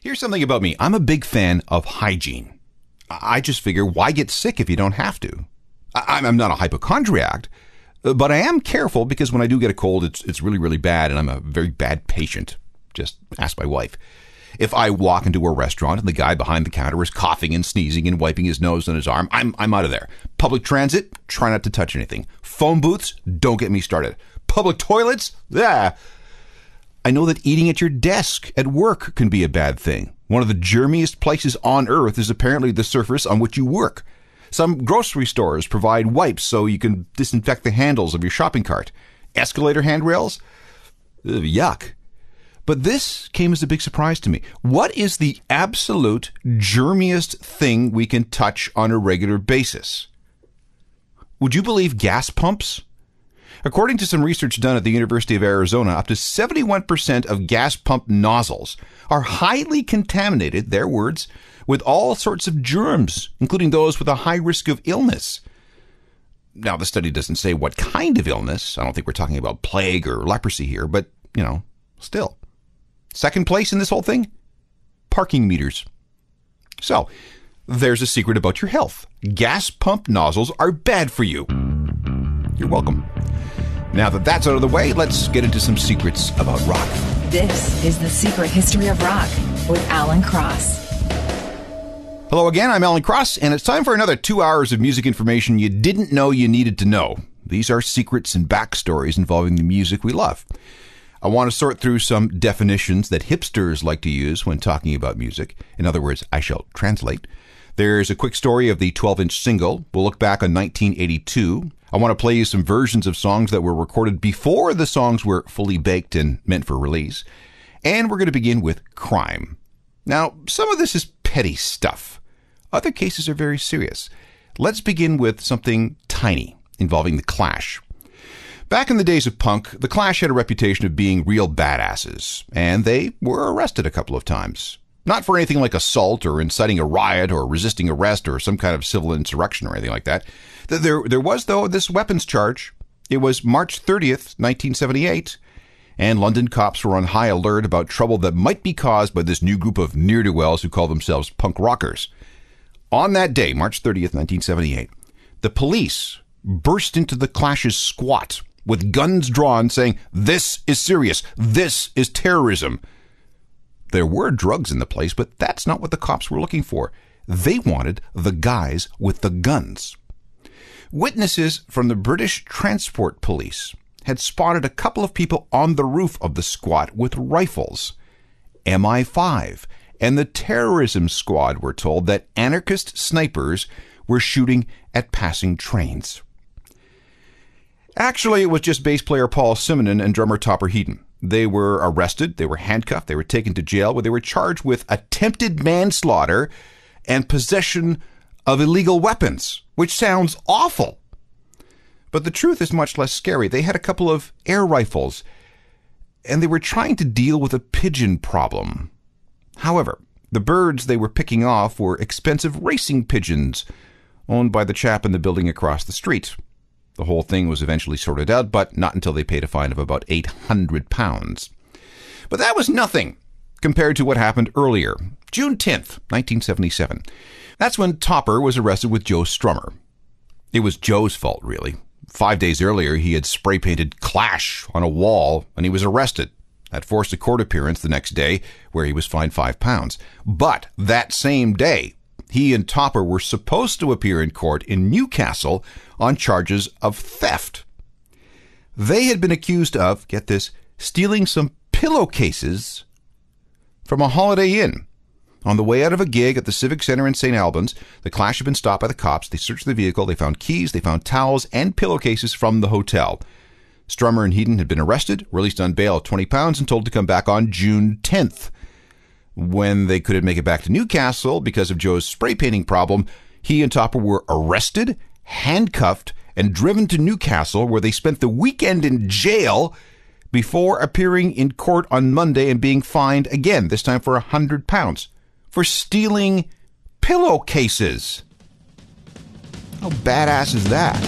Here's something about me. I'm a big fan of hygiene. I just figure, why get sick if you don't have to? I'm not a hypochondriac, but I am careful because when I do get a cold, it's really, really bad, and I'm a very bad patient. Just ask my wife. If I walk into a restaurant and the guy behind the counter is coughing and sneezing and wiping his nose on his arm, I'm out of there. Public transit, try not to touch anything. Phone booths, don't get me started. Public toilets, I know that eating at your desk at work can be a bad thing. One of the germiest places on earth is apparently the surface on which you work. Some grocery stores provide wipes so you can disinfect the handles of your shopping cart. Escalator handrails? Yuck. But this came as a big surprise to me. What is the absolute germiest thing we can touch on a regular basis? Would you believe gas pumps? According to some research done at the University of Arizona, up to 71% of gas pump nozzles are highly contaminated, their words, with all sorts of germs, including those with a high risk of illness. Now, the study doesn't say what kind of illness. I don't think we're talking about plague or leprosy here, but, still. Second place in this whole thing? Parking meters. So, there's a secret about your health. Gas pump nozzles are bad for you. You're welcome. Now that that's out of the way, let's get into some secrets about rock. This is The Secret History of Rock with Alan Cross. Hello again, I'm Alan Cross, and it's time for another 2 hours of music information you didn't know you needed to know. These are secrets and backstories involving the music we love. I want to sort through some definitions that hipsters like to use when talking about music. In other words, I shall translate. There's a quick story of the 12-inch single. We'll look back on 1982. I want to play you some versions of songs that were recorded before the songs were fully baked and meant for release. And we're going to begin with crime. Now, some of this is petty stuff. Other cases are very serious. Let's begin with something tiny involving the Clash. Back in the days of punk, the Clash had a reputation of being real badasses, and they were arrested a couple of times. Not for anything like assault or inciting a riot or resisting arrest or some kind of civil insurrection or anything like that. There was, though, this weapons charge. It was March 30th, 1978, and London cops were on high alert about trouble that might be caused by this new group of ne'er-do-wells who call themselves punk rockers. On that day, March 30th, 1978, the police burst into the Clash's squat with guns drawn, saying, "This is serious. This is terrorism." There were drugs in the place, but that's not what the cops were looking for. They wanted the guys with the guns. Witnesses from the British Transport Police had spotted a couple of people on the roof of the squat with rifles. MI5 and the terrorism squad were told that anarchist snipers were shooting at passing trains. Actually, it was just bass player Paul Simonon and drummer Topper Heaton. They were arrested, they were handcuffed, they were taken to jail, where they were charged with attempted manslaughter and possession of illegal weapons, which sounds awful. But the truth is much less scary. They had a couple of air rifles, and they were trying to deal with a pigeon problem. However, the birds they were picking off were expensive racing pigeons owned by the chap in the building across the street. The whole thing was eventually sorted out, but not until they paid a fine of about £800. But that was nothing compared to what happened earlier, June 10th, 1977. That's when Topper was arrested with Joe Strummer. It was Joe's fault, really. 5 days earlier, he had spray-painted Clash on a wall, and he was arrested. That forced a court appearance the next day, where he was fined £5. But that same day, he and Topper were supposed to appear in court in Newcastle on charges of theft. They had been accused of, get this, stealing some pillowcases from a Holiday Inn. On the way out of a gig at the Civic Center in St. Albans, the Clash had been stopped by the cops. They searched the vehicle. They found keys. They found towels and pillowcases from the hotel. Strummer and Heaton had been arrested, released on bail at £20, and told to come back on June 10th. When they couldn't make it back to Newcastle because of Joe's spray painting problem, he and Topper were arrested, handcuffed, and driven to Newcastle, where they spent the weekend in jail before appearing in court on Monday and being fined again, this time for £100, for stealing pillowcases. How badass is that?